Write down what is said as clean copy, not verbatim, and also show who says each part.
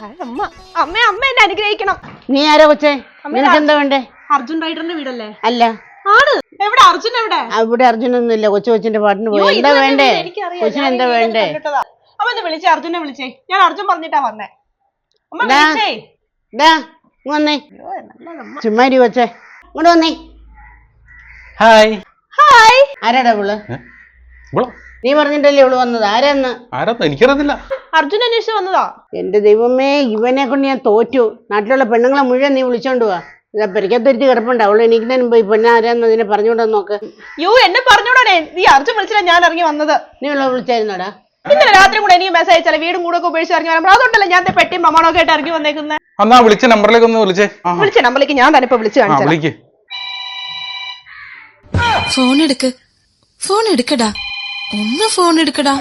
Speaker 1: അമ്മ അമ്മ അമ്മ എന്നെ അനുഗ്രഹിക്കണം.
Speaker 2: നീ ആരാ കൊച്ചേ? നിനക്ക് എന്താ വേണ്ടേ?
Speaker 1: അർജുൻ റൈഡറിന്റെ വീടല്ലേ?
Speaker 2: അല്ല.
Speaker 1: ആണ്. എവിടെ അർജുൻ? എവിടെ?
Speaker 2: അവിടെ അർജുനൊന്നുമില്ല. കൊച്ചിന്റെ പാട്ടിന് പോയി. എന്താ വേണ്ടേ? കൊച്ചിന് എന്താ വേണ്ടേ?
Speaker 1: അമ്മ എന്നെ വിളിച്ചേ, അർജുനെ വിളിച്ചേ. ഞാൻ അർജുൻ പറഞ്ഞിട്ടാ വന്നേ. അമ്മ വിളിച്ചേ.
Speaker 2: വന്നേ. ചുമ്മാരി കൊച്ചേ, ഇങ്ങോട്ട് വന്നേ.
Speaker 3: ഹായ്.
Speaker 2: ഹായ്. ആരാടാ ഇവള്? നീ പറഞ്ഞിട്ടല്ലേ ഇവള് വന്നത്? ആരാന്ന്?
Speaker 3: എനിക്കറിയത്തില്ല.
Speaker 1: അർജുൻ അന്വേഷിച്ച് വന്നതാ.
Speaker 2: എന്റെ ദൈവമേ, ഇവനെ കൊണ്ട് ഞാൻ തോറ്റു. നാട്ടിലുള്ള പെണ്ണുങ്ങളെ മുഴുവൻ നീ വിളിച്ചോണ്ട് പോവാ. ഇതാ പെരക്കത്തൊരുത്തി കിടപ്പുണ്ട്. അവള് എണീക്കുന്നതിന് മുമ്പ് ഈ പെണ്ണാരാന്ന് അതിനെ പറഞ്ഞോണ്ടെന്ന് നോക്ക്.
Speaker 1: എന്നെ പറഞ്ഞോടേ. നീ അർജുൻ വിളിച്ചില്ല, ഞാൻ ഇറങ്ങി വന്നത്.
Speaker 2: നീ ഉള്ള വിളിച്ചായിരുന്നോടാ?
Speaker 1: ഇന്നലെ രാത്രി കൂടെ എനിക്ക് മെസ്സേജ് അയച്ചാലേ വീടും കൂടെ ഒക്കെ ഉപേക്ഷിച്ച് ഇറങ്ങി വരാം. അതുകൊണ്ടല്ലേ ഞാൻ പെട്ടിയും പ്രമാണമൊക്കെ ആയിട്ട് ഇറങ്ങി വന്നേക്കുന്നത്.
Speaker 3: എന്നാ വിളിച്ച നമ്പറിലേക്ക് ഒന്ന് വിളിച്ചേ.
Speaker 1: വിളിച്ച നമ്പറിലേക്ക് ഞാൻ തന്നെ ഇപ്പൊ വിളിച്ചു കാണിച്ചു.
Speaker 4: ഫോൺ എടുക്കടാ, ഒന്ന് ഫോൺ എടുക്കടാ.